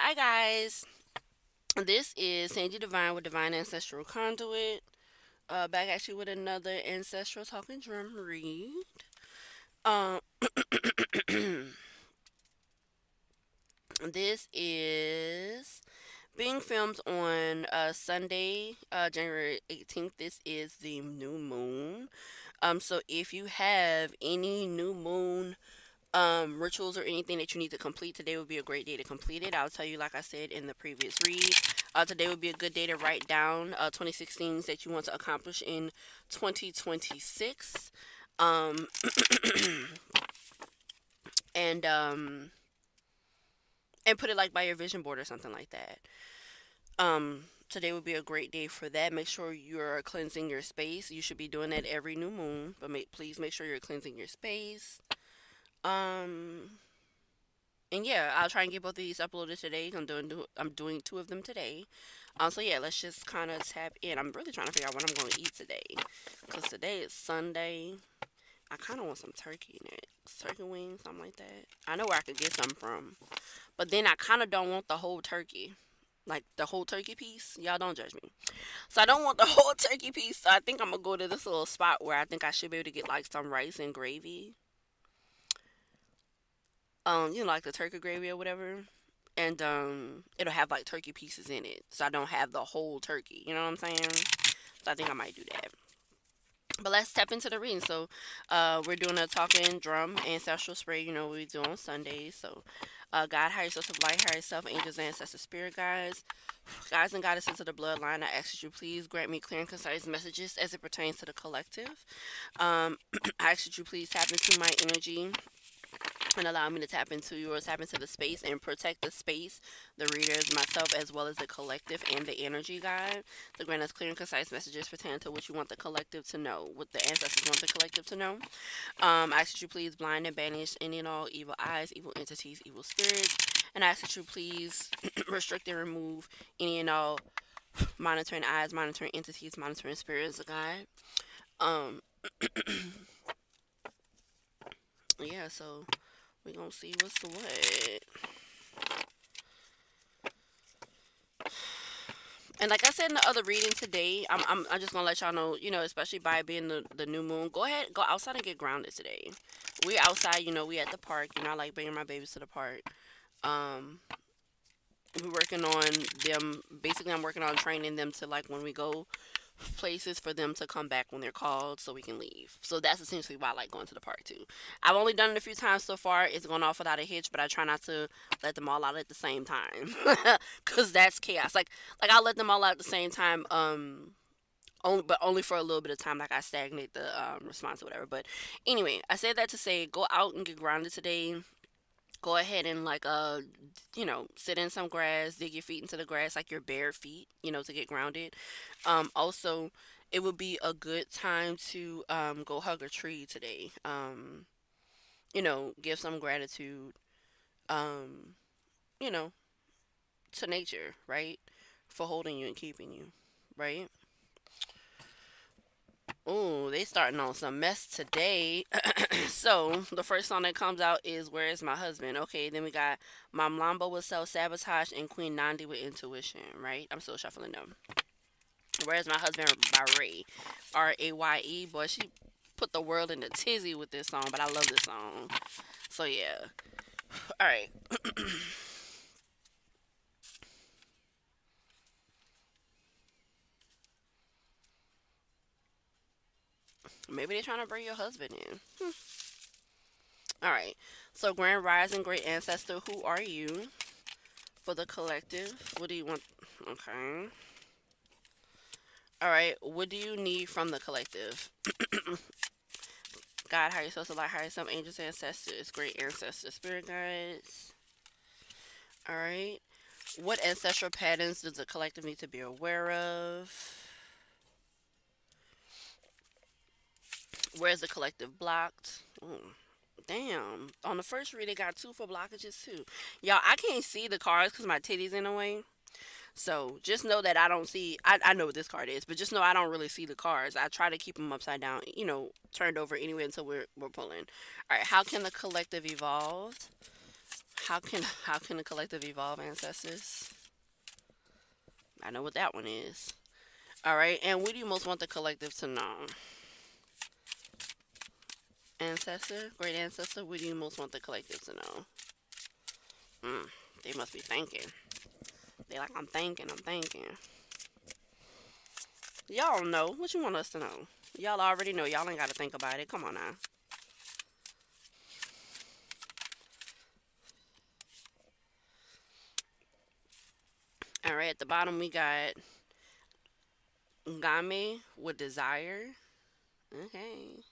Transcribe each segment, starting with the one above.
Hi guys, this is Sandy Divine with Divine Ancestral Conduit. Back at you with another ancestral talking drum read. Um, this is being filmed on Sunday, January 18th. This is the new moon. So if you have any new moon rituals or anything that you need to complete, today would be a great day to complete it. I'll tell you, like I said in the previous read, today would be a good day to write down 2016s that you want to accomplish in 2026. Um, and and put it like by your vision board or something like that. Today would be a great day for that. Make sure you're cleansing your space. You should be doing that every new moon, but please make sure you're cleansing your space. Um, And yeah, I'll try and get both of these uploaded today. I'm doing two of them today. So yeah, let's just kind of tap in. I'm really trying to figure out what I'm going to eat today, cause today is Sunday. I kind of want some turkey next, turkey wings, something like that. I know where I could get some from, but then I kind of don't want the whole turkey, like the whole turkey piece. Y'all don't judge me. So I don't want the whole turkey piece. So I think I'm gonna go to this little spot where I think I should be able to get like some rice and gravy. Like the turkey gravy or whatever. And it'll have like turkey pieces in it. So I don't have the whole turkey. You know what I'm saying? So I think I might do that. But let's step into the reading. So we're doing a talking drum ancestral spray, what we do on Sundays. So God, higher source of light, higher self, angels, ancestors, spirit guides, guys and goddesses of the bloodline, I ask that you please grant me clear and concise messages as it pertains to the collective. I ask that you please tap into my energy and allow me to tap into yours, tap into the space and protect the space, the readers, myself, as well as the collective and the energy guide. To grant us clear and concise messages pertaining to what you want the collective to know, what the ancestors want the collective to know. I ask that you please blind and banish any and all evil eyes, evil entities, evil spirits. And I ask that you please restrict and remove any and all monitoring eyes, monitoring entities, monitoring spirits, guide. Um, yeah, so we're gonna see what's the what. And like I said in the other reading today, I'm just gonna let y'all know, especially by being the new moon, go ahead, go outside and get grounded today. We outside, we at the park. I like bringing my babies to the park. Um, we're working on them. Basically, I'm working on training them to like when we go places for them to come back when they're called so we can leave. So that's essentially why I like going to the park too. I've only done it a few times so far. It's gone off without a hitch, but I try not to let them all out at the same time cuz that's chaos. Like I'll let them all out at the same time only for a little bit of time, like I stagnate the response or whatever. But anyway, I said that to say go out and get grounded today. Go ahead and like sit in some grass, dig your feet into the grass like your bare feet, to get grounded. Also, it would be a good time to go hug a tree today. Give some gratitude, um, you know, to nature, right? For holding you and keeping you, right? Oh, they starting on some mess today. So the first song that comes out is "Where Is My Husband." Okay, then we got Mom Lambo with "Self Sabotage" and Queen Nandi with "Intuition." Right? I'm still shuffling them. "Where's My Husband" by Ray, Raye. Boy, she put the world in a tizzy with this song, but I love this song. So yeah. All right. Maybe they're trying to bring your husband in. All right. So Grand Rising, Great Ancestor, who are you for the collective? What do you want? Okay. All right. What do you need from the collective? God, higher source of light, higher some angels, ancestors, great ancestors, spirit guides. All right. What ancestral patterns does the collective need to be aware of? Where's the collective blocked? Ooh, damn. On the first read, they got two for blockages too. Y'all, I can't see the cards because my titty's in the way. So just know that I don't see. I know what this card is, but just know I don't really see the cards. I try to keep them upside down, turned over anyway until we're pulling. All right, how can the collective evolve? How can the collective evolve, ancestors? I know what that one is. All right, and what do you most want the collective to know? Ancestor, great ancestor, what do you most want the collective to know? Mm, they must be thinking. They like, I'm thinking, I'm thinking. Y'all know. What you want us to know? Y'all already know. Y'all ain't got to think about it. Come on now. All right, at the bottom we got Game with desire. Okay.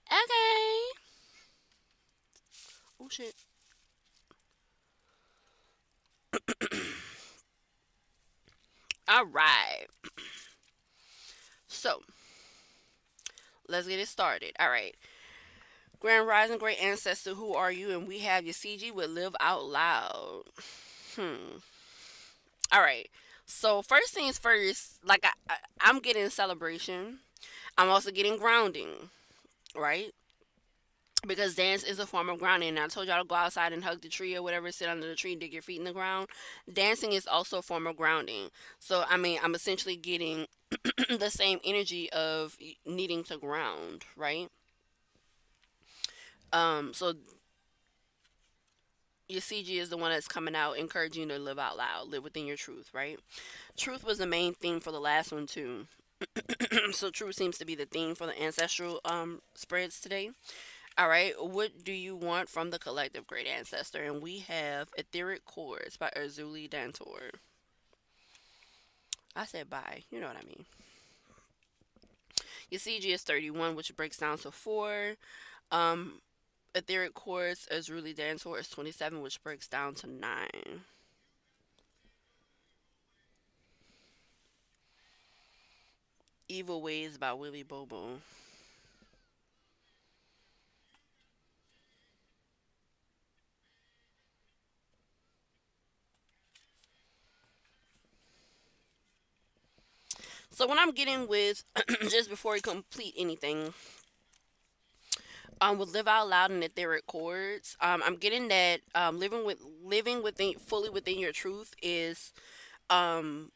Okay. Oh shit. All right. So let's get it started. All right. Grand Rising, great ancestor. Who are you? And we have your CG with live out loud. Hmm. All right. So first things first. Like I'm getting celebration. I'm also getting grounding. Right. Because dance is a form of grounding. And I told y'all to go outside and hug the tree or whatever, sit under the tree, dig your feet in the ground. Dancing is also a form of grounding. So I mean, I'm essentially getting the same energy of needing to ground, right? So your CG is the one that's coming out, encouraging you to live out loud, live within your truth, right? Truth was the main theme for the last one too. So truth seems to be the theme for the ancestral spreads today. All right, what do you want from the collective great ancestor? And we have Etheric Chords by Azuli Dantor. I said bye. You know what I mean. Your CG is 31, which breaks down to 4. Um, Etheric Chords Azuli Dantor is 27, which breaks down to 9. Evil Ways by Willie Bobo. So what I'm getting with just before you complete anything, with live out loud and etheric chords, I'm getting that living within fully within your truth is the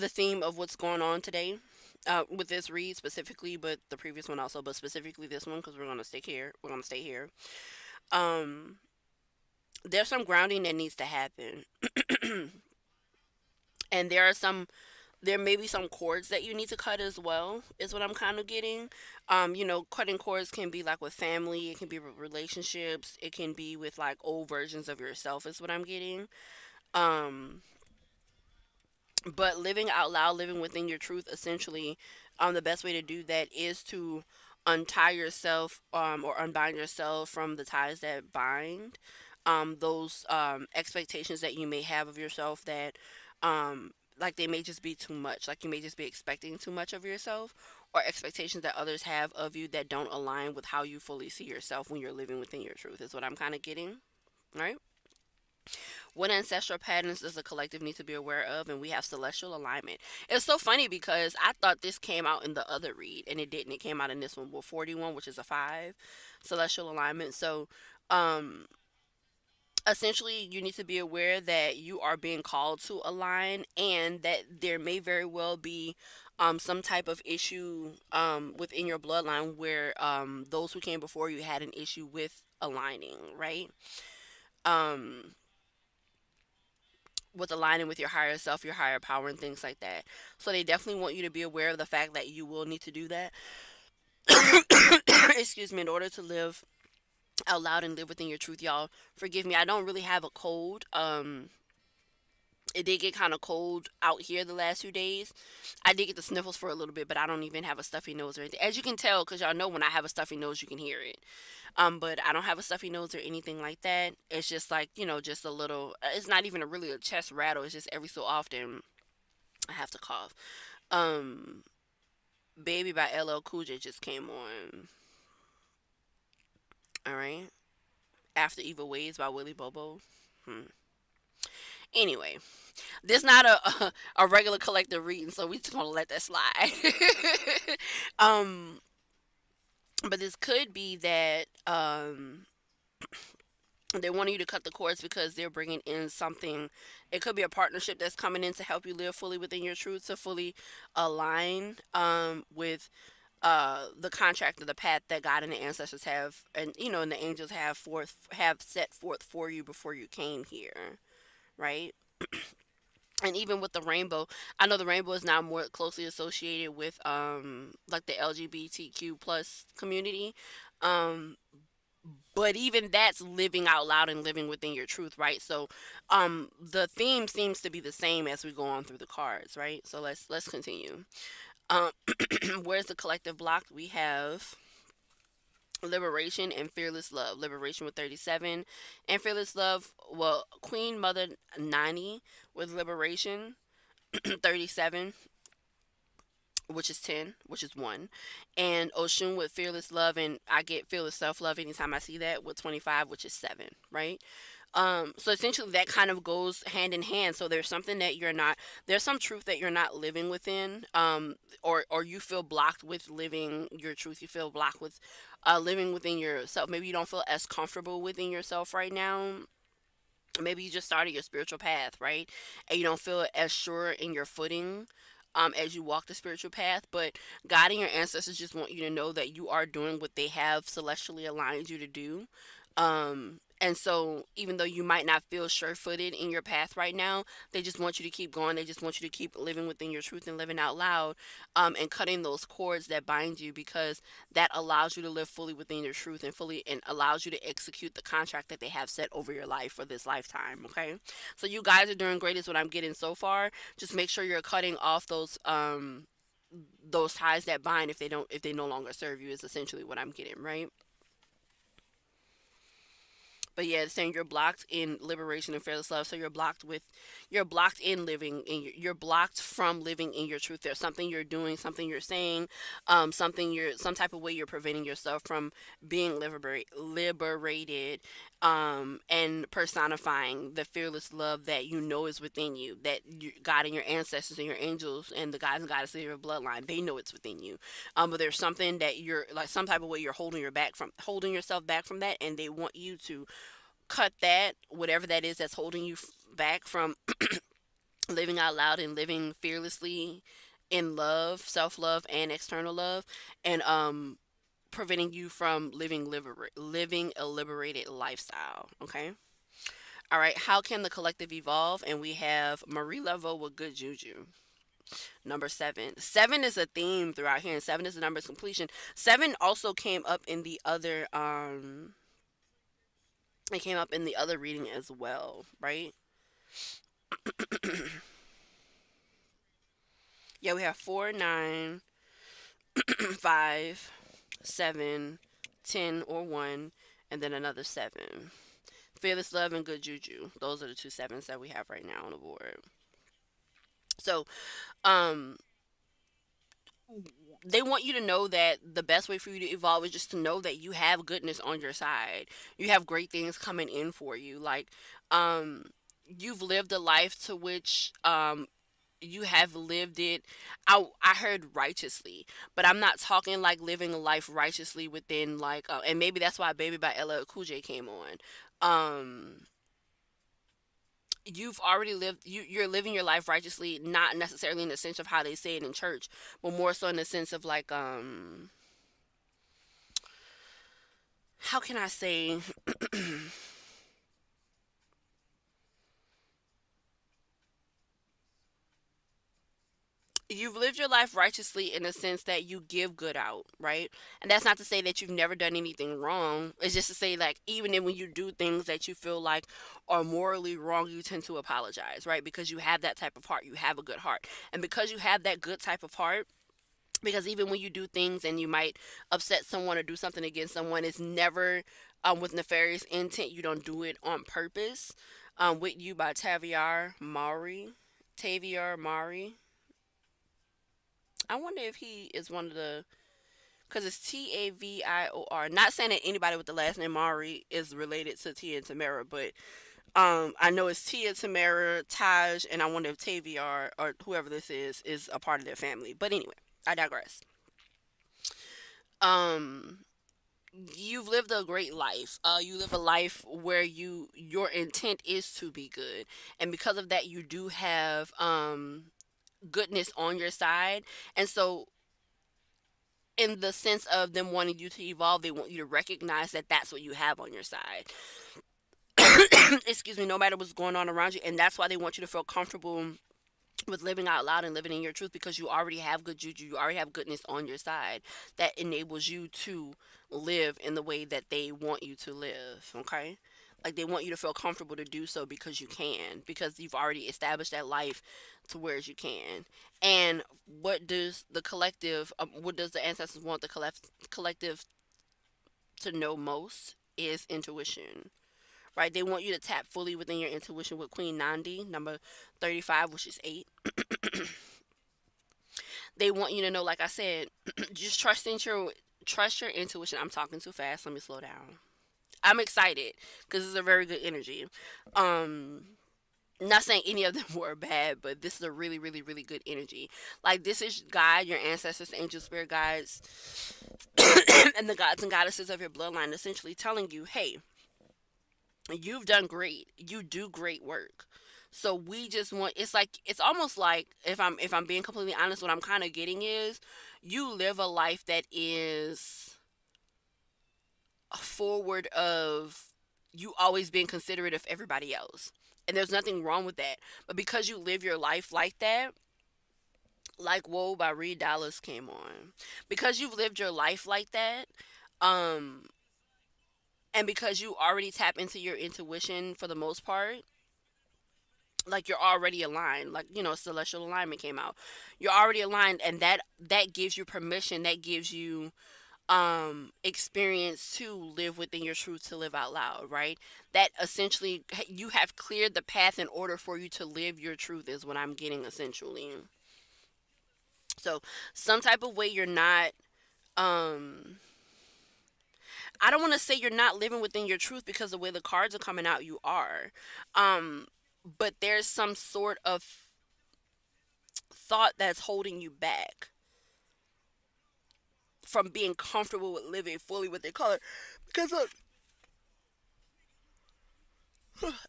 theme of what's going on today. With this read specifically, but the previous one also, but specifically this one because we're gonna stick here. We're gonna stay here. Um, there's some grounding that needs to happen, and there may be some cords that you need to cut as well, is what I'm kind of getting. Cutting cords can be like with family, it can be with relationships, it can be with like old versions of yourself, is what I'm getting. Um, but living out loud, living within your truth, essentially, the best way to do that is to untie yourself, or unbind yourself from the ties that bind, those expectations that you may have of yourself that, like they may just be too much, like you may just be expecting too much of yourself, or expectations that others have of you that don't align with how you fully see yourself when you're living within your truth, is what I'm kind of getting, right? What ancestral patterns does the collective need to be aware of? And we have celestial alignment. It's so funny because I thought this came out in the other read and it didn't. It came out in this one with 41, which is a 5, celestial alignment. So, um, essentially, you need to be aware that you are being called to align and that there may very well be some type of issue within your bloodline where those who came before you had an issue with aligning, right? Um, with aligning with your higher self, your higher power, and things like that. So they definitely want you to be aware of the fact that you will need to do that. Excuse me, in order to live out loud and live within your truth, y'all. Forgive me, I don't really have a cold. It did get kind of cold out here the last few days. I did get the sniffles for a little bit, but I don't even have a stuffy nose or anything. As you can tell, because y'all know when I have a stuffy nose, you can hear it. But I don't have a stuffy nose or anything like that. It's just like, just a little, it's not even really a chest rattle. It's just every so often I have to cough. Um, Baby by LL Cool J just came on. All right. After Evil Ways by Willie Bobo. Hmm. Anyway, this not a regular collective reading, so we just gonna let that slide. um, but this could be that They want you to cut the cords because they're bringing in something. It could be a partnership that's coming in to help you live fully within your truth, to fully align with the contract or the path that God and the ancestors have, and and the angels have set forth for you before you came here, right? And even with the rainbow, I know the rainbow is now more closely associated with like the LGBTQ plus community. Um, but even that's living out loud and living within your truth, right? So the theme seems to be the same as we go on through the cards, right? So let's continue. Um where's the collective block? We have liberation and fearless love. Liberation with 37, and fearless love, well, Queen Mother 90 with liberation 37, which is 10, which is 1. And Oshun with fearless love, and I get fearless self love anytime I see that, with 25, which is 7, right? So essentially that kind of goes hand in hand. So there's something that you're not, there's some truth that you're not living within, or you feel blocked with living your truth. You feel blocked with living within yourself. Maybe you don't feel as comfortable within yourself right now. Maybe you just started your spiritual path, right? And you don't feel as sure in your footing as you walk the spiritual path. But God and your ancestors just want you to know that you are doing what they have celestially aligned you to do. And so, even though you might not feel sure footed in your path right now, they just want you to keep going. They just want you to keep living within your truth and living out loud, and cutting those cords that bind you, because that allows you to live fully within your truth, and fully, and allows you to execute the contract that they have set over your life for this lifetime. Okay, so you guys are doing great, is what I'm getting so far. Just make sure you're cutting off those ties that bind, if they no longer serve you, is essentially what I'm getting, right? But yeah, it's saying you're blocked in liberation and fearless love. So you're blocked in living in you're blocked from living in your truth. There's something you're doing, something you're saying, some type of way you're preventing yourself from being liberated, and personifying the fearless love that you know is within you, that God and your ancestors and your angels and the guys and goddesses of your bloodline, they know it's within you. But there's something that you're like, some type of way you're holding yourself back from that, and they want you to cut that, whatever that is that's holding you back from living out loud and living fearlessly in love, self-love and external love, and preventing you from living a liberated lifestyle. Okay, all right, how can the collective evolve? And we have Marie Laveau with good juju. Number 7. 7 is a theme throughout here, and 7 is the number of completion. 7 also came up in the other it came up in the other reading as well, right? Yeah, we have 4, 9, 5, 7, 10, or 1, and then another 7. Fearless love and good juju. Those are the two sevens that we have right now on the board. So, um, they want you to know that the best way for you to evolve is just to know that you have goodness on your side. You have great things coming in for you. Like, um, you've lived a life to which you have lived it. I heard righteously, but I'm not talking like living a life righteously within like, and maybe that's why Baby by Ella Cool J came on. Um, you've already you're living your life righteously, not necessarily in the sense of how they say it in church, but more so in the sense of like, how can I say, you've lived your life righteously in the sense that you give good out, right? And that's not to say that you've never done anything wrong. It's just to say, like, even when you do things that you feel like are morally wrong, you tend to apologize, right? Because you have that type of heart. You have a good heart. And because you have that good type of heart, because even when you do things and you might upset someone or do something against someone, it's never with nefarious intent. You don't do it on purpose. With You by Taviar Mari. I wonder if he is one of the, because it's Tavior. Not saying that anybody with the last name Mari is related to Tia and Tamara, but I know it's Tia, Tamara, Taj, and I wonder if Taviar or whoever this is a part of their family. But anyway, I digress. Um, you've lived a great life. You live a life where your intent is to be good, and because of that, you do have goodness on your side. And so, in the sense of them wanting you to evolve, they want you to recognize that that's what you have on your side. Excuse me, no matter what's going on around you, and that's why they want you to feel comfortable with living out loud and living in your truth, because you already have good juju, you already have goodness on your side that enables you to live in the way that they want you to live, okay? Like they want you to feel comfortable to do so because you can, because you've already established that life to where you can. And what does the ancestors want the collective to know most is intuition, right? They want you to tap fully within your intuition with Queen Nandi, number 35, which is 8. They want you to know, like I said, just trust your intuition. I'm talking too fast. Let me slow down. I'm excited because it's a very good energy. Um, Not saying any of them were bad, but this is a really, really, really good energy. Like this is God, your ancestors, angel spirit guides, and the gods and goddesses of your bloodline, essentially telling you, hey, you've done great. You do great work. So we just want, it's almost like, if I'm being completely honest, what I'm kind of getting is you live a life that is forward of you always being considerate of everybody else. And there's nothing wrong with that. But because you live your life like that, like Whoa by Reed Dallas came on. Because you've lived your life like that, um, and because you already tap into your intuition for the most part, like you're already aligned, like celestial alignment came out, you're already aligned, and that gives you permission, that gives you experience to live within your truth, to live out loud, right? That essentially you have cleared the path in order for you to live your truth, is what I'm getting essentially. So some type of way you're not, um I don't want to say you're not living within your truth, because the way the cards are coming out, you are. um but there's some sort of thought that's holding you back from being comfortable with living fully with their color. Because look,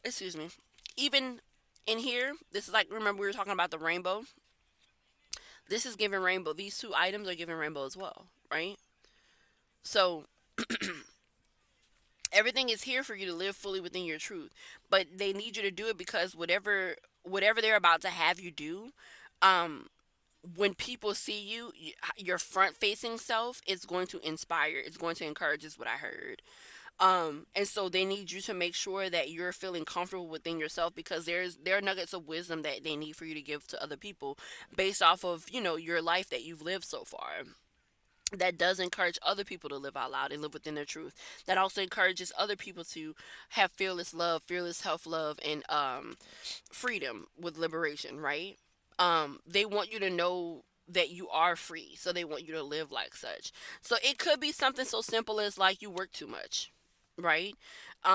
excuse me, even in here, this is like, remember we were talking about the rainbow. This is giving rainbow. These two items are giving rainbow as well, right? So everything is here for you to live fully within your truth, but they need you to do it, because whatever they're about to have you do, um when people see you, your front facing self is going to inspire, it's going to encourage, is what I heard. And so they need you to make sure that you're feeling comfortable within yourself, because there are nuggets of wisdom that they need for you to give to other people, based off of your life that you've lived so far, that does encourage other people to live out loud and live within their truth. That also encourages other people to have fearless love, fearless self love, and freedom with liberation, right? They want you to know that you are free, so they want you to live like such. So it could be something so simple as like you work too much, right?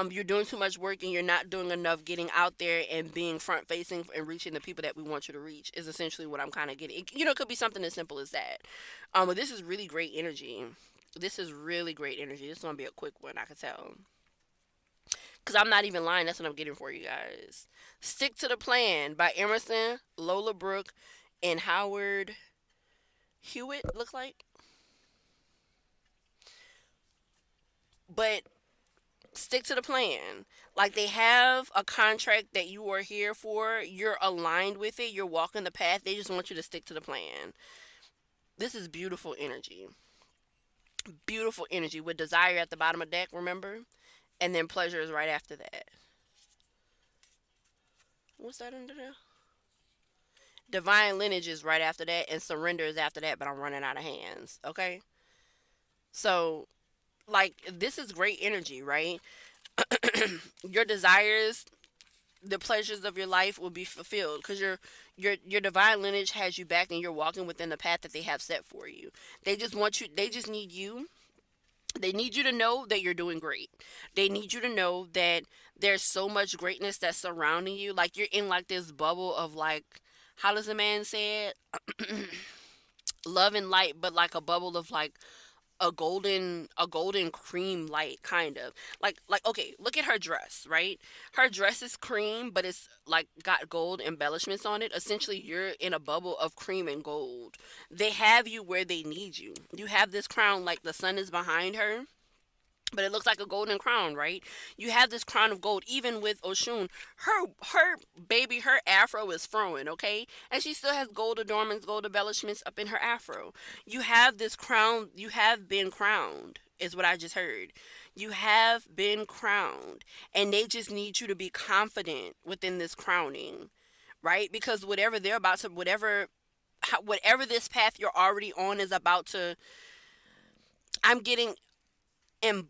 You're doing too much work and you're not doing enough getting out there and being front facing and reaching the people that we want you to reach, is essentially what I'm kind of getting. It could be something as simple as that. But this is really great energy. This is really great energy. This is gonna be a quick one, I can tell. Cause I'm not even lying. That's what I'm getting for you guys. Stick to the Plan by Emerson, Lola Brooke, and Howard Hewitt. Looks like, but stick to the plan. Like they have a contract that you are here for. You're aligned with it. You're walking the path. They just want you to stick to the plan. This is beautiful energy. Beautiful energy with desire at the bottom of the deck, remember? And then pleasure is right after that. What's that under there? Divine lineage is right after that, and surrender is after that, but I'm running out of hands. Okay? So, like, this is great energy, right? Your desires, the pleasures of your life will be fulfilled, because your divine lineage has you back, and you're walking within the path that they have set for you. They just need you. They need you to know that you're doing great. They need you to know that there's so much greatness that's surrounding you. Like you're in like this bubble of like, how does a man say it? Love and light, but like a bubble of like a golden cream light, kind of like okay, look at her dress, right? Her dress is cream, but it's like got gold embellishments on it. Essentially, you're in a bubble of cream and gold. They have you where they need you. You have this crown, like the sun is behind her, but it looks like a golden crown, right? You have this crown of gold. Even with Oshun, her baby, her afro is throwing, okay, and she still has gold adornments, gold embellishments up in her afro. You have this crown. You have been crowned, is what I just heard. You have been crowned, and they just need you to be confident within this crowning, right? Because whatever they're about to, whatever this path you're already on is about to, I'm getting. And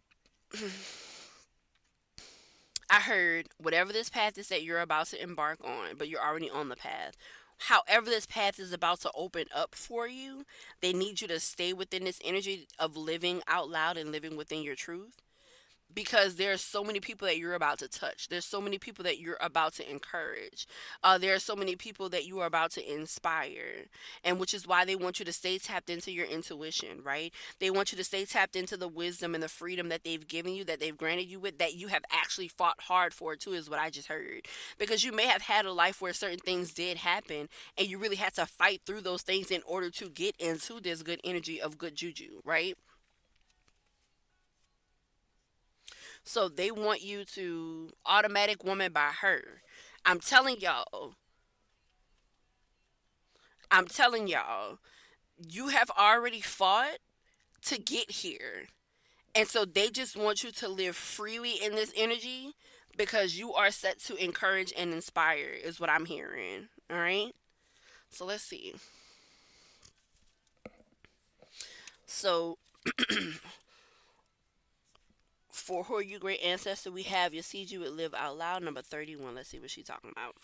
I heard whatever this path is that you're about to embark on, but you're already on the path. However, this path is about to open up for you, they need you to stay within this energy of living out loud and living within your truth, because there's so many people that you're about to touch. There's so many people that you're about to encourage. There are so many people that you are about to inspire, and which is why they want you to stay tapped into your intuition, right? They want you to stay tapped into the wisdom and the freedom that they've given you, that they've granted you with, that you have actually fought hard for too, is what I just heard. Because you may have had a life where certain things did happen, and you really had to fight through those things in order to get into this good energy of good juju, right? So they want you to automatic woman by her. I'm telling y'all, I'm telling y'all, you have already fought to get here. And so they just want you to live freely in this energy, because you are set to encourage and inspire, is what I'm hearing. All right? So let's see. So for who are you great ancestor, we have your seed you would live out loud, number 31. Let's see what she's talking about.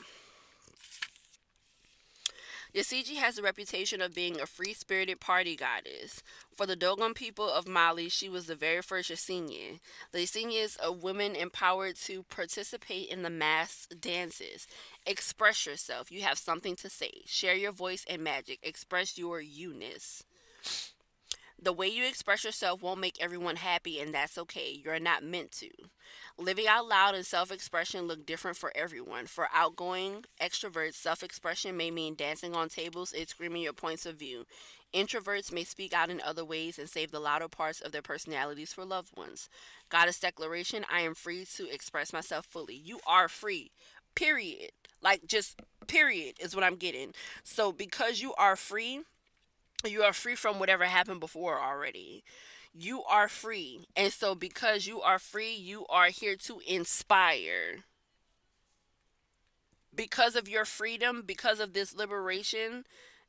Yasiji has a reputation of being a free spirited party goddess. For the Dogon people of Mali, she was the very first Yasinye. The Yasinye is a woman empowered to participate in the mass dances. Express yourself. You have something to say. Share your voice and magic. Express your you-ness. The way you express yourself won't make everyone happy, and that's okay. You're not meant to. Living out loud and self expression look different for everyone. For outgoing extroverts, self expression may mean dancing on tables and screaming your points of view. Introverts may speak out in other ways and save the louder parts of their personalities for loved ones. Goddess declaration: I am free to express myself fully. You are free. Period. Like, just period is what I'm getting. So, because you are free from whatever happened before already. You are free. And so, because you are free, you are here to inspire. Because of your freedom, because of this liberation,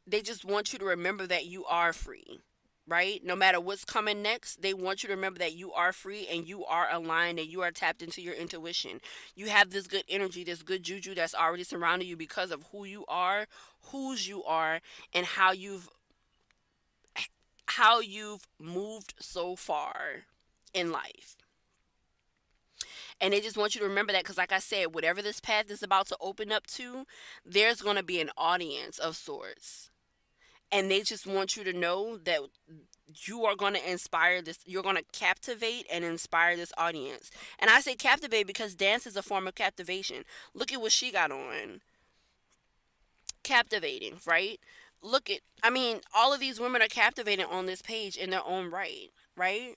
they just want you to remember that you are free. Right? No matter what's coming next, they want you to remember that you are free and you are aligned and you are tapped into your intuition. You have this good energy, this good juju that's already surrounding you because of who you are, whose you are, and how you've moved so far in life. And they just want you to remember that, because, like I said, whatever this path is about to open up to, there's going to be an audience of sorts. And they just want you to know that you are going to inspire this, you're going to captivate and inspire this audience. And I say captivate because dance is a form of captivation. Look at what she got on. Captivating, right? I mean, all of these women are captivating on this page in their own right, right?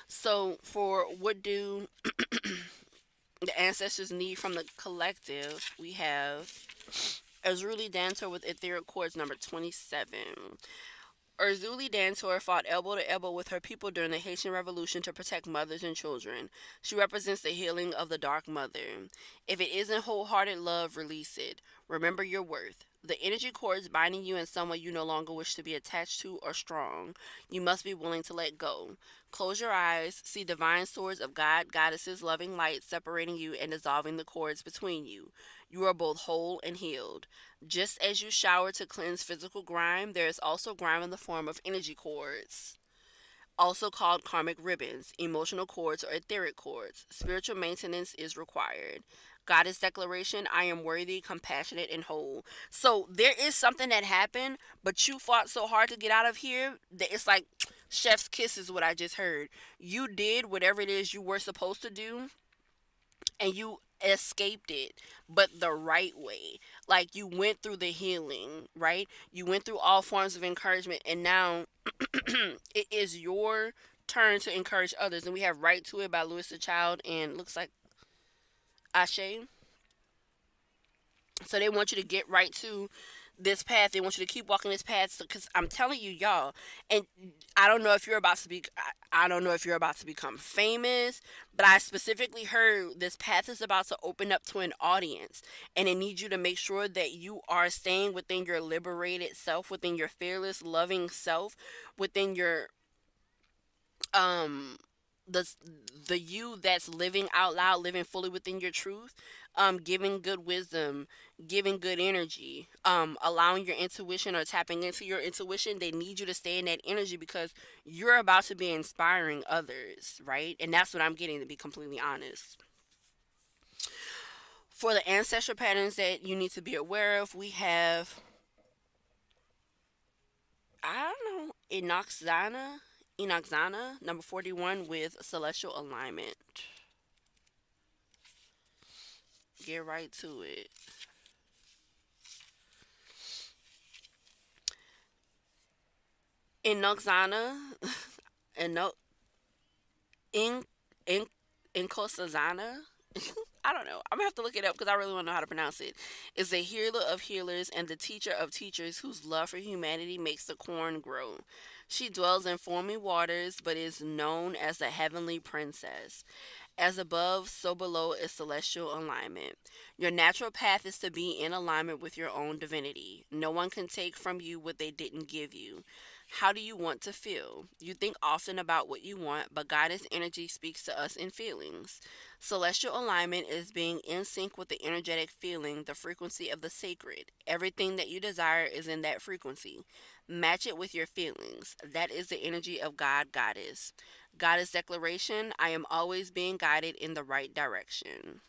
So, for what do the ancestors need from the collective, we have Azuli Dancer with Etheric Chords number 27. Urzuli Dantor fought elbow to elbow with her people during the Haitian Revolution to protect mothers and children. She represents the healing of the Dark Mother. If it isn't wholehearted love, release it. Remember your worth. The energy cords binding you in someone you no longer wish to be attached to are strong. You must be willing to let go. Close your eyes, see divine swords of God, goddesses, loving light separating you and dissolving the cords between you. You are both whole and healed. Just as you shower to cleanse physical grime, there is also grime in the form of energy cords, also called karmic ribbons, emotional cords, or etheric cords. Spiritual maintenance is required. Goddess declaration, I am worthy, compassionate, and whole. So there is something that happened, but you fought so hard to get out of here that it's like chef's kiss is what I just heard. You did whatever it is you were supposed to do, and you escaped it, but the right way. Like you went through the healing, right? You went through all forms of encouragement, and now it is your turn to encourage others. And we have Right to It by Louis the Child and looks like Ashe. So they want you to get right to this path. They want you to keep walking this path because I'm telling you, y'all. And I don't know if you're about to be. I don't know if you're about to become famous, but I specifically heard this path is about to open up to an audience, and it needs you to make sure that you are staying within your liberated self, within your fearless, loving self, within your um the the you that's living out loud, living fully within your truth, giving good wisdom, giving good energy, allowing your intuition or tapping into your intuition. They need you to stay in that energy because you're about to be inspiring others, right? And that's what I'm getting, to be completely honest. For the ancestral patterns that you need to be aware of, we have, I don't know, Enoxana, number 41 with celestial alignment. Get right to it. Enoxana, Eno, in, in, Inkosazana. I don't know. I'm gonna have to look it up because I really want to know how to pronounce it. Is a healer of healers and the teacher of teachers whose love for humanity makes the corn grow. She dwells in foamy waters, but is known as the heavenly princess. As above, so below is celestial alignment. Your natural path is to be in alignment with your own divinity. No one can take from you what they didn't give you. How do you want to feel? You think often about what you want, but goddess energy speaks to us in feelings. Celestial alignment is being in sync with the energetic feeling, the frequency of the sacred. Everything that you desire is in that frequency. Match it with your feelings. That is the energy of God, goddess. Goddess declaration, I am always being guided in the right direction.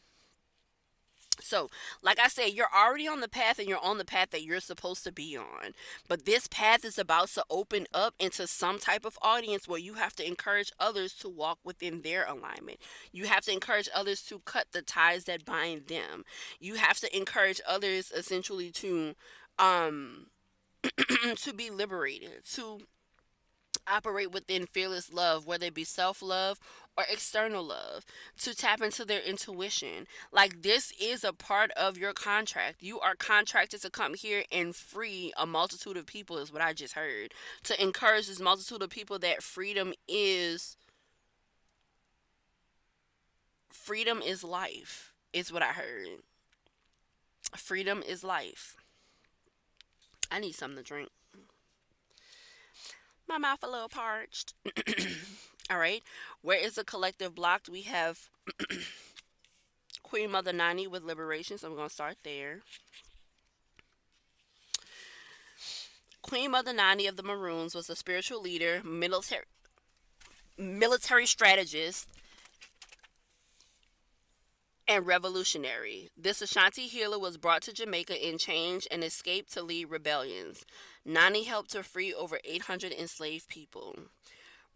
So, like I said, you're already on the path and you're on the path that you're supposed to be on. But this path is about to open up into some type of audience where you have to encourage others to walk within their alignment. You have to encourage others to cut the ties that bind them. You have to encourage others essentially to um to be liberated, to operate within fearless love, whether it be self love or external love, to tap into their intuition. Like, this is a part of your contract. You are contracted to come here and free a multitude of people, is what I just heard. To encourage this multitude of people that freedom is life, is what I heard. Freedom is life. I need something to drink. My mouth a little parched. All right. Where is the collective blocked? We have Queen Mother Nani with liberation. So I'm going to start there. Queen Mother Nani of the Maroons was a spiritual leader, military strategist, and revolutionary. This Ashanti healer was brought to Jamaica in chains and escaped to lead rebellions. Nani helped to free over 800 enslaved people.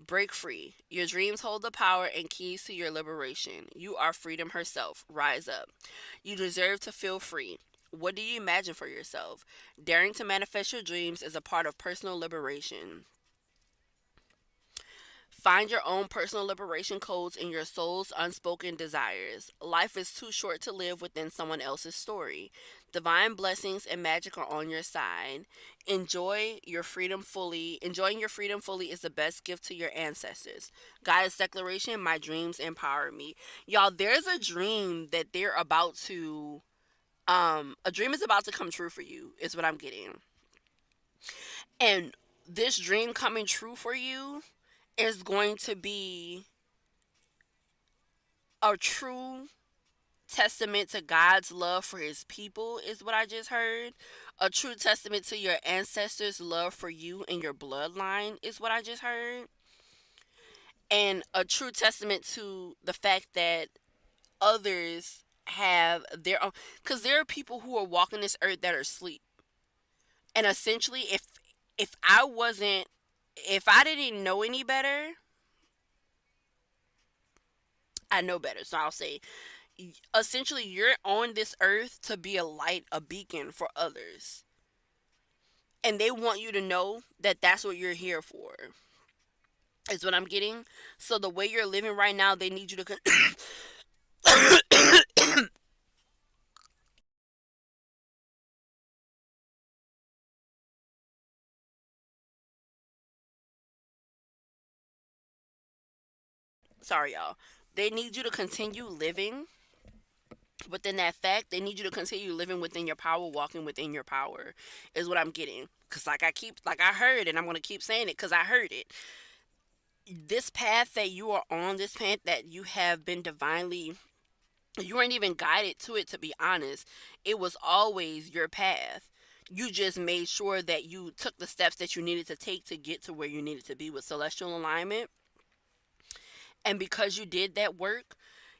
Break free. Your dreams hold the power and keys to your liberation. You are freedom herself. Rise up. You deserve to feel free. What do you imagine for yourself? Daring to manifest your dreams is a part of personal liberation. Find your own personal liberation codes in your soul's unspoken desires. Life is too short to live within someone else's story. Divine blessings and magic are on your side. Enjoying your freedom fully is the best gift to your ancestors. Goddess declaration, my dreams empower me. Y'all, there's a dream that they're about to a dream is about to come true for you, is what I'm getting. And this dream coming true for you is going to be a true testament to God's love for his people, is what I just heard. A true testament to your ancestors' love for you and your bloodline, is what I just heard. And a true testament to the fact that others have their own, because there are people who are walking this earth that are asleep. And essentially, if I wasn't, if I didn't know any better, I know better. So I'll say, essentially, you're on this earth to be a light, a beacon for others. And they want you to know that that's what you're here for, is what I'm getting. So the way you're living right now, they need you to sorry y'all, they need you to continue living within that fact. They need you to continue living within your power, walking within your power, is what I'm getting. Because like I heard, and I'm going to keep saying it because I heard it. This path that you are on, this path that you have been divinely, you weren't even guided to it, to be honest. It was always your path. You just made sure that you took the steps that you needed to take to get to where you needed to be with celestial alignment. And because you did that work,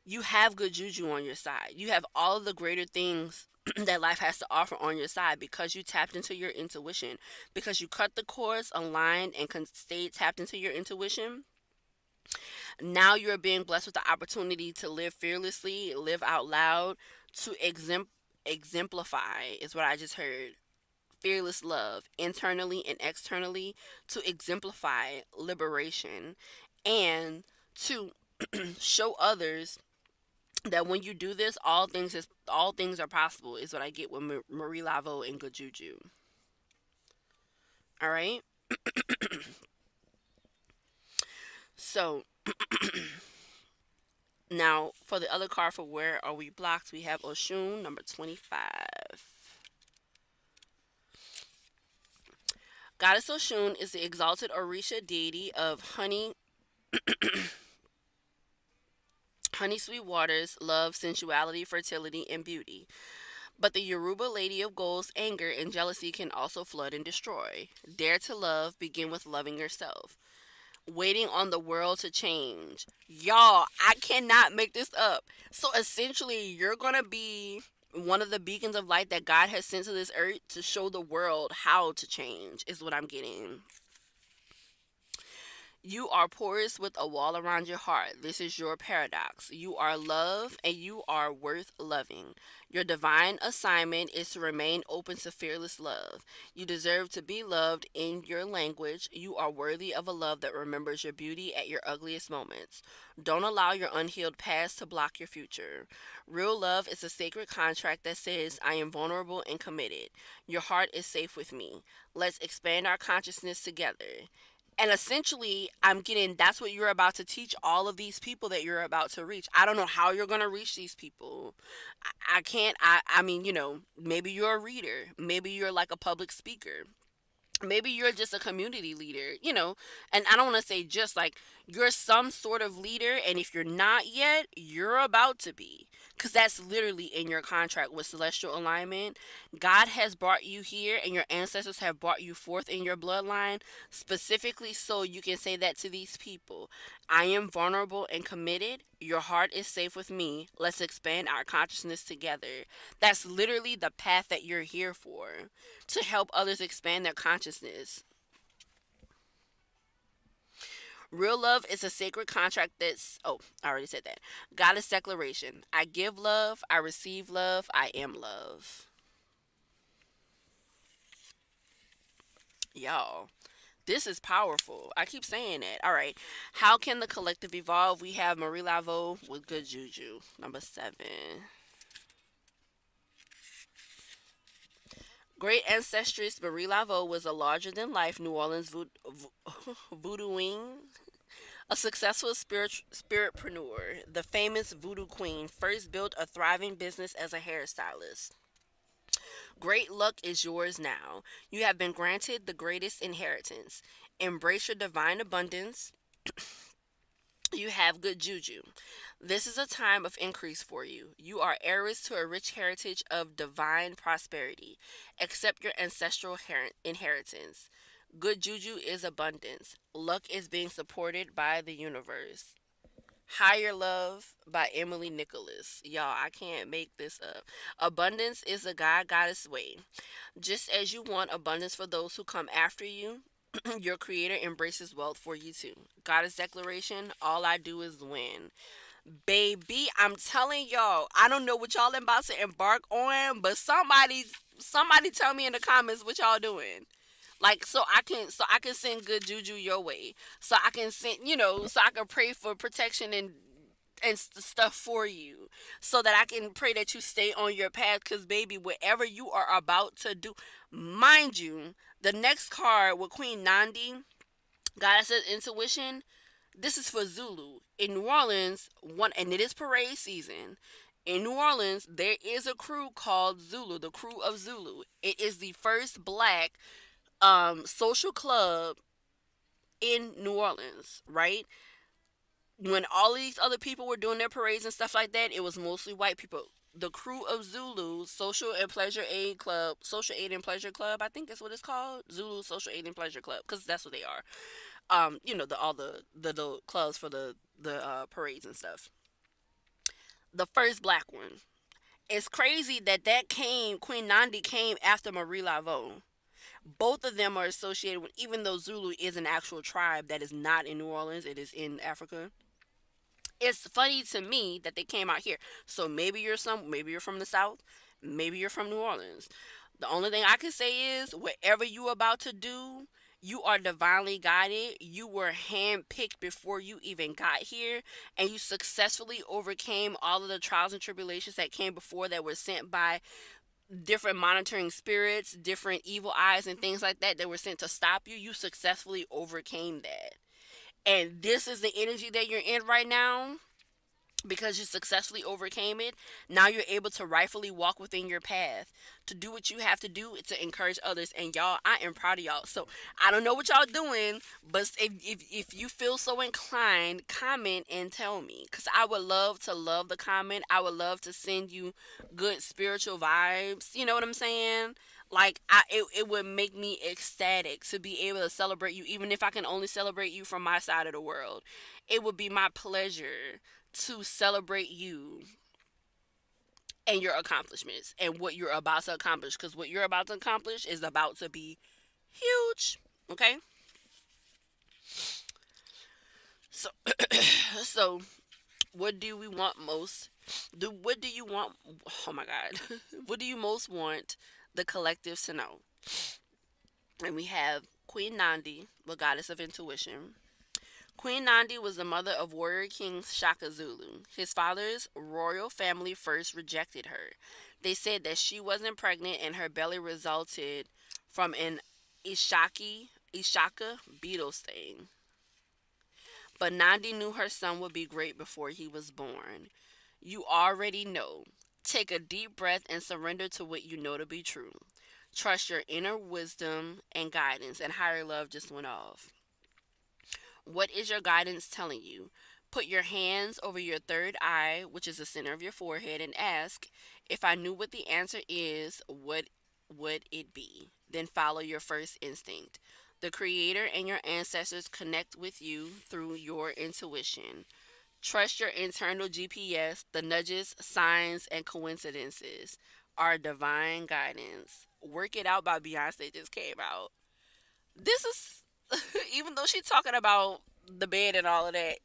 you have good juju on your side. You have all of the greater things that life has to offer on your side because you tapped into your intuition. Because you cut the cords, aligned, and stayed tapped into your intuition. Now you're being blessed with the opportunity to live fearlessly, live out loud, to exemplify, is what I just heard. Fearless love, internally and externally, to exemplify liberation, and to show others that when you do this, all things are possible. Is what I get with Marie Laveau and Good Juju. All right. So now for the other card for Where Are We Blocked, we have Oshun number 25. Goddess Oshun is the exalted Orisha deity of honey sweet waters, love, sensuality, fertility, and beauty. But the Yoruba Lady of Gold's anger and jealousy can also flood and destroy. Dare to love, begin with loving yourself. Waiting on the world to change. Y'all, I cannot make this up. So essentially, you're going to be one of the beacons of light that God has sent to this earth to show the world how to change, is what I'm getting. You are porous with a wall around your heart. This is your paradox. You are love and you are worth loving. Your divine assignment is to remain open to fearless love. You deserve to be loved in your language. You are worthy of a love that remembers your beauty at your ugliest moments. Don't allow your unhealed past to block your future. Real love is a sacred contract that says, I am vulnerable and committed. Your heart is safe with me. Let's expand our consciousness together. And essentially, I'm getting, that's what you're about to teach all of these people that you're about to reach. I don't know how you're going to reach these people. I can't, I mean, maybe you're a reader. Maybe you're like a public speaker. Maybe you're just a community leader, and I don't want to say just, like, you're some sort of leader, and if you're not yet, you're about to be, because that's literally in your contract with celestial alignment. God has brought you here, and your ancestors have brought you forth in your bloodline specifically so you can say that to these people. I am vulnerable and committed. Your heart is safe with me. Let's expand our consciousness together. That's literally the path that you're here for, to help others expand their consciousness. Real love is a sacred contract that's, oh, I already said that. Goddess declaration. I give love, I receive love, I am love. Y'all, this is powerful. I keep saying it. All right. How can the collective evolve? We have Marie Laveau with Good Juju, number 7. Great ancestress Marie Laveau was a larger than life New Orleans voodooing. A successful spiritpreneur, the famous voodoo queen first built a thriving business as a hairstylist. Great luck is yours now. You have been granted the greatest inheritance. Embrace your divine abundance. You have good juju. This is a time of increase for you. You are heiress to a rich heritage of divine prosperity. Accept your ancestral inheritance. Good juju is abundance. Luck is being supported by the universe. Higher Love by Emily Nicholas. Y'all, I can't make this up. Abundance is a God goddess way. Just as you want abundance for those who come after you, your creator embraces wealth for you too. Goddess declaration, all I do is win. Baby, I'm telling y'all, I don't know what y'all about to embark on, but somebody tell me in the comments what y'all doing. Like so I can send good juju your way. So I can send, so I can pray for protection and stuff for you, so that I can pray that you stay on your path, cuz baby, whatever you are about to do, mind you, the next card with Queen Nandi, Goddess Intuition, this is for Zulu. In New Orleans, and it is parade season. In New Orleans, there is a crew called Zulu, the crew of Zulu. It is the first black social club in New Orleans, right? When all these other people were doing their parades and stuff like that, it was mostly white people. The crew of Zulu Social Aid and Pleasure Club, I think is what it's called. Zulu Social Aid and Pleasure Club, because that's what they are. The all the clubs for the parades and stuff. The first black one. It's crazy that came Queen Nandi came after Marie Laveau. Both of them are associated with, even though Zulu is an actual tribe that is not in New Orleans, it is in Africa. It's funny to me that they came out here. So maybe you're from the South, maybe you're from New Orleans. The only thing I can say is whatever you about to do, you are divinely guided. You were handpicked before you even got here, and you successfully overcame all of the trials and tribulations that came before, that were sent by different monitoring spirits, different evil eyes, and things like that were sent to stop you. You successfully overcame that. And this is the energy that you're in right now, because you successfully overcame it. Now you're able to rightfully walk within your path, to do what you have to do to encourage others. And y'all, I am proud of y'all. So I don't know what y'all doing, but if you feel so inclined, comment and tell me, because I would love to love the comment. I would love to send you good spiritual vibes. You know what I'm saying? Like, it would make me ecstatic to be able to celebrate you, even if I can only celebrate you from my side of the world. It would be my pleasure to celebrate you and your accomplishments and what you're about to accomplish, because what you're about to accomplish is about to be huge. Okay, so so what do we want most? What do you want? Oh my God, what do you most want the collective to know? And we have Queen Nandi, the goddess of intuition. Queen Nandi was the mother of warrior king Shaka Zulu. His father's royal family first rejected her. They said that she wasn't pregnant and her belly resulted from an Ishaka beetle sting. But Nandi knew her son would be great before he was born. You already know. Take a deep breath and surrender to what you know to be true. Trust your inner wisdom and guidance, and higher love just went off. What is your guidance telling you? Put your hands over your third eye, which is the center of your forehead, and ask, if I knew what the answer is, what would it be? Then follow your first instinct. The Creator and your ancestors connect with you through your intuition. Trust your internal GPS. The nudges, signs, and coincidences are divine guidance. Work It Out by Beyonce just came out. This is even though she's talking about the bed and all of that,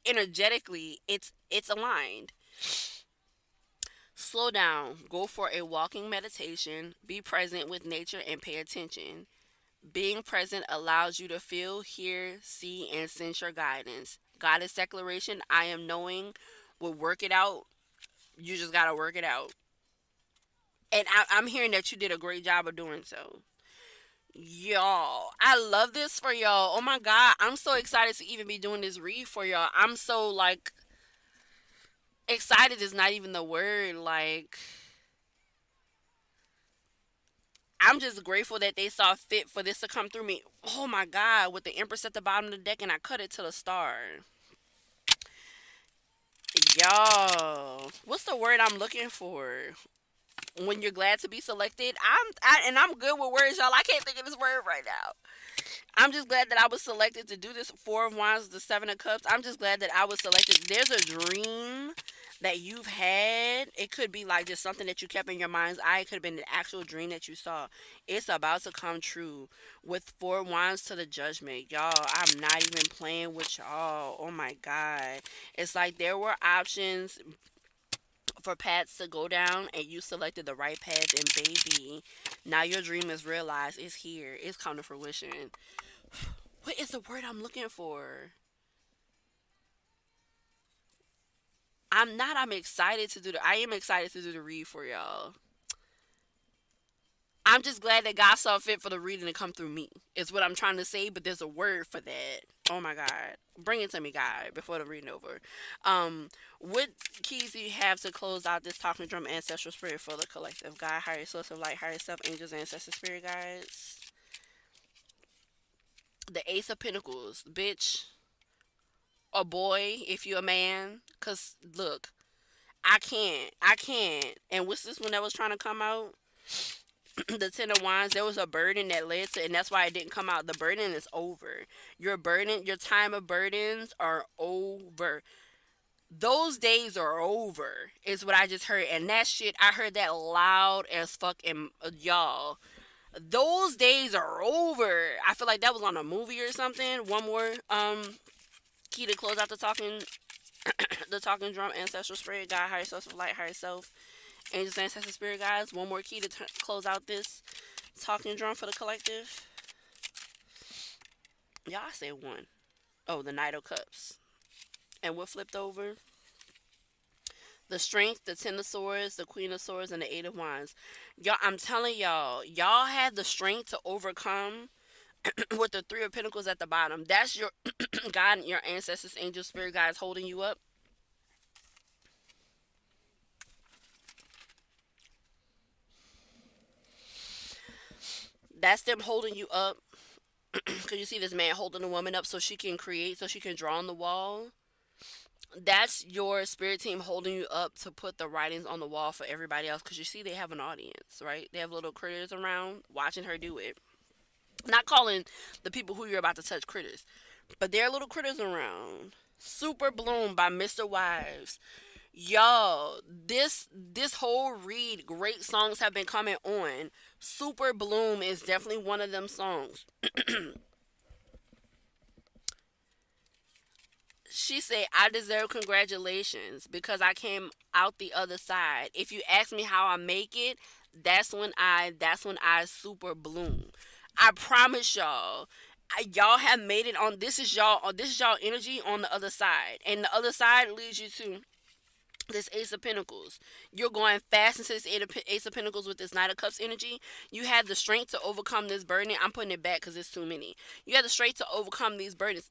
energetically it's aligned. Slow down, go for a walking meditation, be present with nature and pay attention. Being present allows you to feel, hear, see, and sense your guidance. Goddess declaration, I am knowing, will work it out. You just gotta work it out. And I'm hearing that you did a great job of doing so. Y'all, I love this for y'all. Oh my God, I'm so excited to even be doing this read for y'all. I'm so, like, excited is not even the word. Like, I'm just grateful that they saw fit for this to come through me. Oh my God, with the Empress at the bottom of the deck, and I cut it to the star. Y'all, what's the word I'm looking for? when you're glad to be selected. And I'm good with words, y'all. I can't think of this word right now. I'm just glad that I was selected to do this. Four of Wands, the Seven of Cups. I'm just glad that I was selected. There's a dream that you've had. It could be like just something that you kept in your mind's eye. It could have been an actual dream that you saw. It's about to come true with Four Wands to the Judgment. Y'all, I'm not even playing with y'all. Oh my God. It's like there were options for paths to go down and you selected the right path, and baby, now your dream is realized. It's here. It's come to fruition. What is the word I'm looking for? I'm excited to do I am excited to do the read for y'all. I'm just glad that God saw fit for the reading to come through me. Is what I'm trying to say, but there's a word for that. Oh my God. Bring it to me, God, before the reading over. What keys do you have to close out this talking drum ancestral spirit for the collective? God, higher source of light, higher self, angels, ancestral spirit guides. The Ace of Pentacles. Bitch, a boy if you're a man. Cause look, I can't. And what's this one that was trying to come out? The Ten of Wands. There was a burden that led to, and that's why it didn't come out. The burden is over. Your burden, your time of burdens are over. Those days are over, is what I just heard. And that shit, I heard that loud as fucking y'all. Those days are over. I feel like that was on a movie or something. One more key to close out the talking the talking drum ancestral spirit guide, higher self of light, higher self, angels, ancestral spirit guides. One more key to close out this talking drum for the collective. Y'all, I said one. Oh, the Knight of Cups. And what flipped over? The Strength, the Ten of Swords, the Queen of Swords, and the Eight of Wands. Y'all, I'm telling y'all had the strength to overcome with the Three of Pentacles at the bottom. That's your God and your ancestors, angels, spirit guides holding you up. That's them holding you up. Because you see this man holding a woman up so she can create, so she can draw on the wall. That's your spirit team holding you up to put the writings on the wall for everybody else. Because you see, they have an audience, right? They have little critters around watching her do it. Not calling the people who you're about to touch critters, but there are little critters around. Super Bloom by Mr. Wives. Y'all, this whole read, great songs have been coming on. Super Bloom is definitely one of them songs. She said, I deserve congratulations because I came out the other side. If you ask me how I make it, that's when I super bloom. I promise y'all. Y'all have made it on. This is y'all energy on the other side, and the other side leads you to this Ace of Pentacles. You're going fast into this Ace of Pentacles with this Knight of Cups energy. You have the strength to overcome this burden. I'm putting it back because it's too many. You have the strength to overcome these burdens.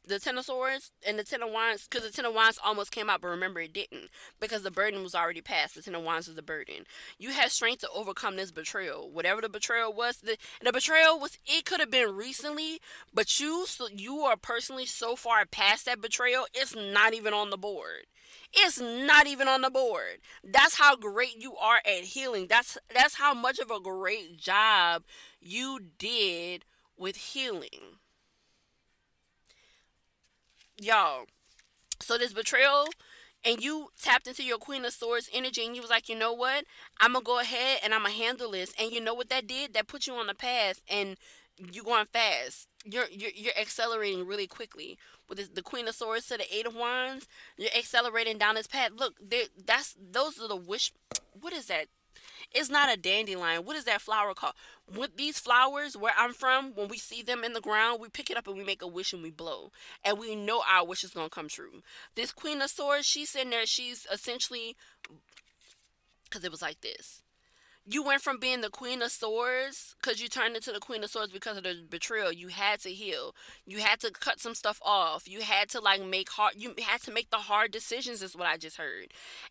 The Ten of Swords and the Ten of Wands, because the Ten of Wands almost came out, but remember it didn't because the burden was already passed. The Ten of Wands is the burden. You have strength to overcome this betrayal. Whatever the betrayal was, the betrayal was, it could have been recently, but you are personally so far past that betrayal, it's not even on the board. It's not even on the board. That's how great you are at healing. That's how much of a great job you did with healing. Y'all, so this betrayal, and you tapped into your Queen of Swords energy, and you was like, you know what? I'm gonna go ahead and I'm gonna handle this. And you know what that did? That put you on the path, and you going fast. You're accelerating really quickly with the Queen of Swords to the Eight of Wands. You're accelerating down this path. Look, those are the wish. What is that? It's not a dandelion. What is that flower called? With these flowers, where I'm from, when we see them in the ground, we pick it up and we make a wish and we blow. And we know our wish is going to come true. This Queen of Swords, she's sitting there. She's essentially, because it was like this. You went from being the Queen of Swords because you turned into the Queen of Swords because of the betrayal. You had to heal. You had to cut some stuff off. You had to you had to make the hard decisions, is what I just heard.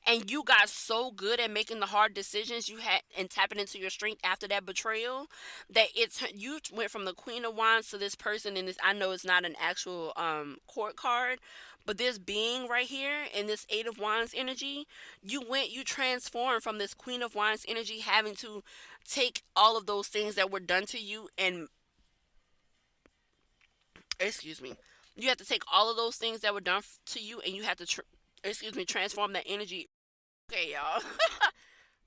And you got so good at making the hard decisions and tapping into your strength after that betrayal that you went from the Queen of Wands to this person. And this, I know it's not an actual court card, But this being right here in this Eight of Wands energy, you transformed from this Queen of Wands energy, having to take all of those things that were done to you and, excuse me, you have to take all of those things that were done to you, and you have to, transform that energy. Okay, y'all.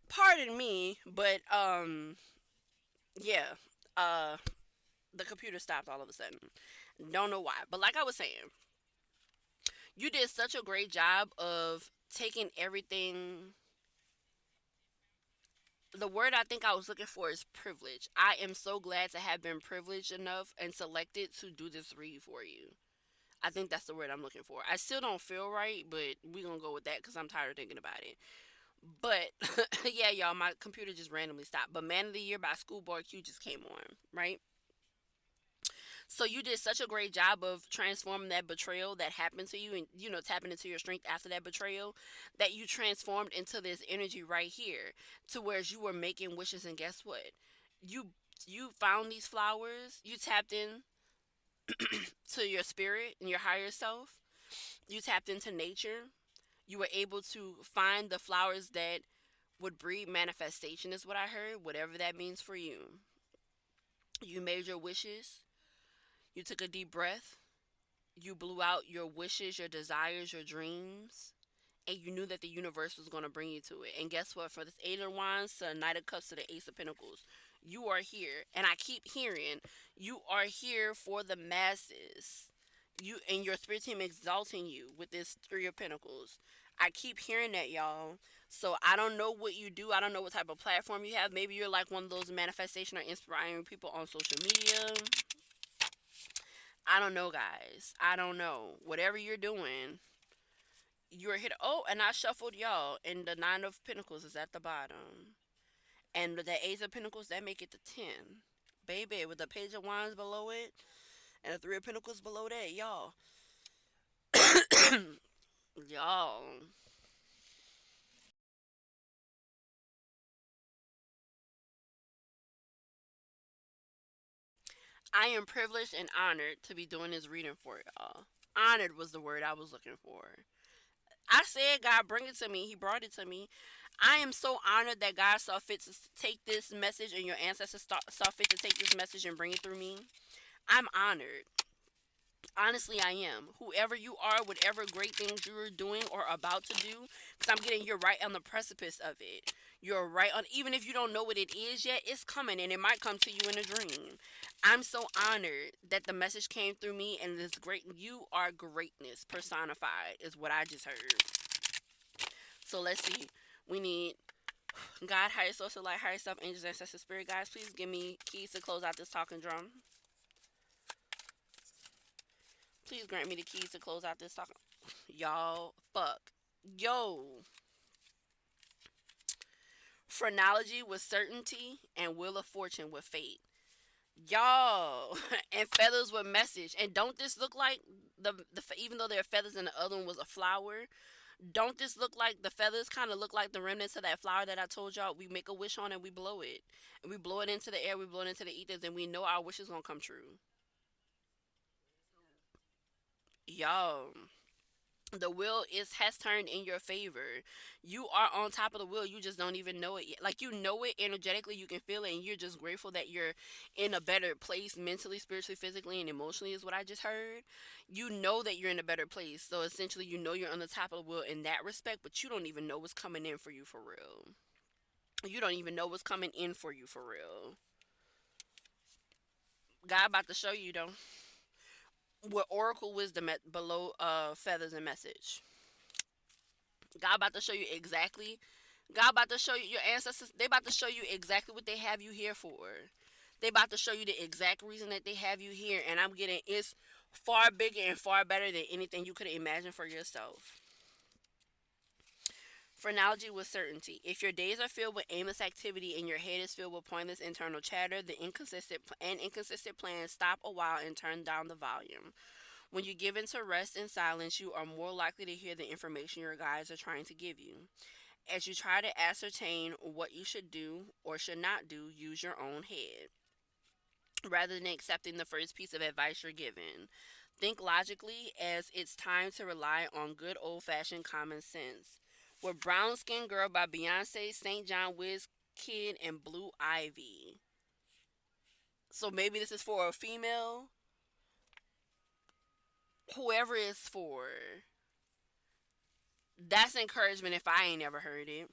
Pardon me, but yeah, uh, the computer stopped all of a sudden. Don't know why, but like I was saying, you did such a great job of taking everything. The word I think I was looking for is privilege. I am so glad to have been privileged enough and selected to do this read for you. I think that's the word I'm looking for. I still don't feel right, but we're going to go with that because I'm tired of thinking about it. But yeah, y'all, my computer just randomly stopped. But Man of the Year by Schoolboy Q just came on, right? So you did such a great job of transforming that betrayal that happened to you, and tapping into your strength after that betrayal, that you transformed into this energy right here, to where you were making wishes. And guess what? You you found these flowers. You tapped in to your spirit and your higher self. You tapped into nature. You were able to find the flowers that would breed manifestation, is what I heard, whatever that means for you. You made your wishes. You took a deep breath. You blew out your wishes, your desires, your dreams, and you knew that the universe was going to bring you to it. And guess what? For this Eight of Wands to the Knight of Cups to the Ace of Pentacles, you are here. And I keep hearing, you are here for the masses. You and your spirit team exalting you with this Three of Pentacles. I keep hearing that, y'all. So I don't know what you do. I don't know what type of platform you have. Maybe you're like one of those manifestation or inspiring people on social media. I don't know, guys. I don't know. Whatever you're doing, you're hit. Oh, and I shuffled y'all, and the Nine of Pentacles is at the bottom, and the Ace of Pentacles that make it to 10. Baby, with the Page of Wands below it, and the Three of Pentacles below that, y'all. Y'all. I am privileged and honored to be doing this reading for y'all. Honored was the word I was looking for. I said, God, bring it to me. He brought it to me. I am so honored that God saw fit to take this message, and your ancestors saw fit to take this message and bring it through me. I'm honored. Honestly, I am. Whoever you are, whatever great things you're doing or about to do, because I'm getting you're right on the precipice of it. You're right on, even if you don't know what it is yet, it's coming, and it might come to you in a dream. I'm so honored that the message came through me, and this great, you are greatness personified, is what I just heard. So let's see. We need God, higher source of light, higher self, angels, ancestors, spirit guides. Please give me keys to close out this talking drum. Please grant me the keys to close out this talking. Y'all, fuck. Yo. Phrenology with certainty, and Wheel of Fortune with fate. Y'all. And feathers with message. And don't this look like even though there are feathers and the other one was a flower, don't this look like the feathers kind of look like the remnants of that flower that I told y'all we make a wish on and we blow it. And we blow it into the air, we blow it into the ethers, and we know our wish is gonna come true. Y'all. The wheel is has turned in your favor. You are on top of the wheel. You just don't even know it yet. Like you know it energetically, you can feel it, and you're just grateful that you're in a better place mentally, spiritually, physically, and emotionally is what I just heard. You know that you're in a better place. So essentially you know you're on the top of the wheel in that respect, but you don't even know what's coming in for you for real. You don't even know what's coming in for you for real. God about to show you though. With oracle wisdom at below feathers and message. God about to show you exactly. God about to show you your ancestors. They about to show you exactly what they have you here for. They about to show you the exact reason that they have you here, and I'm getting it's far bigger and far better than anything you could imagine for yourself. Phrenology with certainty. If your days are filled with aimless activity and your head is filled with pointless internal chatter, the inconsistent plans, stop a while and turn down the volume. When you give into rest and silence, you are more likely to hear the information your guides are trying to give you. As you try to ascertain what you should do or should not do, use your own head rather than accepting the first piece of advice you're given. Think logically, as it's time to rely on good old fashioned common sense. With Brown Skin Girl by Beyonce, St. John Wiz Kid, and Blue Ivy. So maybe this is for a female. Whoever it's for. That's encouragement if I ain't never heard it.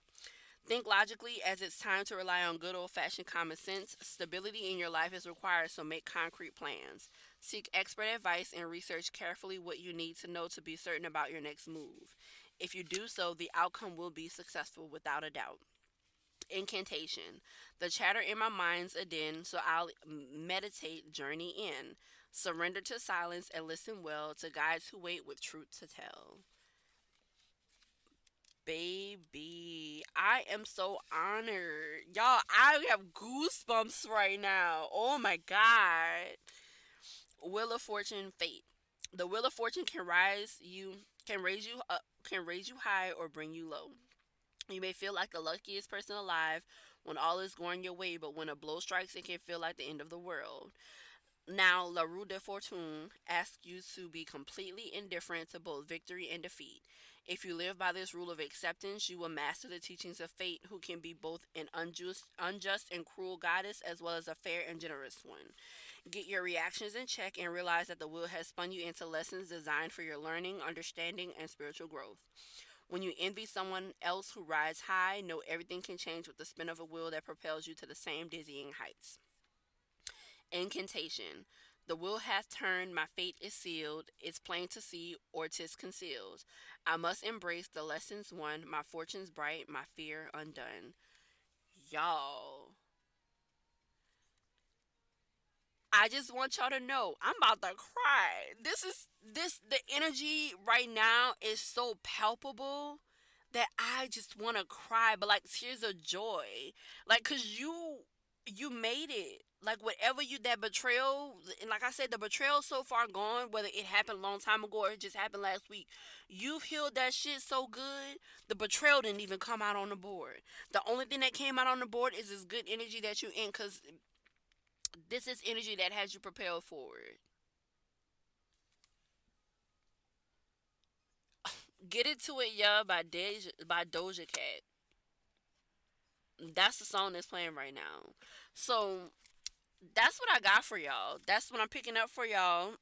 Think logically, as it's time to rely on good old fashioned common sense. Stability in your life is required, so make concrete plans. Seek expert advice and research carefully what you need to know to be certain about your next move. If you do so, the outcome will be successful without a doubt. Incantation. The chatter in my mind's a din, so I'll meditate, journey in. Surrender to silence and listen well to guides who wait with truth to tell. Baby, I am so honored. Y'all, I have goosebumps right now. Oh my God. Wheel of Fortune fate. The Wheel of Fortune can raise you up, can raise you high or bring you low. You may feel like the luckiest person alive when all is going your way, but when a blow strikes, it can feel like the end of the world. Now, La Rue de Fortune asks you to be completely indifferent to both victory and defeat. If you live by this rule of acceptance, you will master the teachings of fate, who can be both an unjust and cruel goddess as well as a fair and generous one. Get your reactions in check and realize that the wheel has spun you into lessons designed for your learning, understanding, and spiritual growth. When you envy someone else who rides high, know everything can change with the spin of a wheel that propels you to the same dizzying heights. Incantation. The wheel hath turned, my fate is sealed, it's plain to see, or 'tis concealed. I must embrace the lessons won, my fortune's bright, my fear undone. Y'all, I just want y'all to know I'm about to cry. The energy right now is so palpable that I just want to cry, but like tears of joy. Like cuz you made it. Like whatever you that betrayal, and like I said, the betrayal so far gone, whether it happened a long time ago or it just happened last week. You've healed that shit so good. The betrayal didn't even come out on the board. The only thing that came out on the board is this good energy that you in, cuz this is energy that has you propelled forward. Get Into It Yeah by Doja Cat. That's the song that's playing right now. So that's what I got for y'all. That's what I'm picking up for y'all.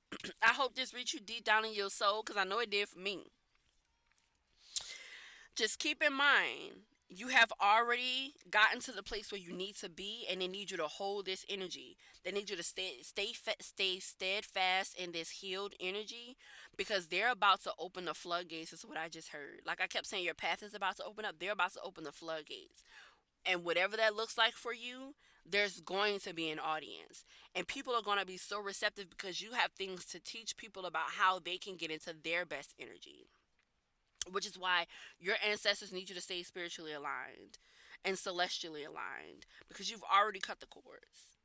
I hope this reached you deep down in your soul because I know it did for me. Just keep in mind, you have already gotten to the place where you need to be, and they need you to hold this energy. They need you to stay steadfast in this healed energy because they're about to open the floodgates. Is what I just heard. Like I kept saying, your path is about to open up. They're about to open the floodgates. And whatever that looks like for you, there's going to be an audience. And people are going to be so receptive because you have things to teach people about how they can get into their best energy. Which is why your ancestors need you to stay spiritually aligned and celestially aligned because you've already cut the cords.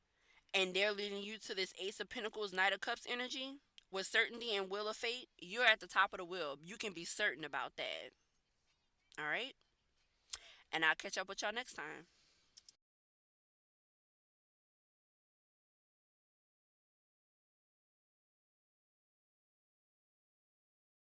And they're leading you to this Ace of Pentacles, Knight of Cups energy with certainty and will of fate. You're at the top of the wheel. You can be certain about that. All right? And I'll catch up with y'all next time.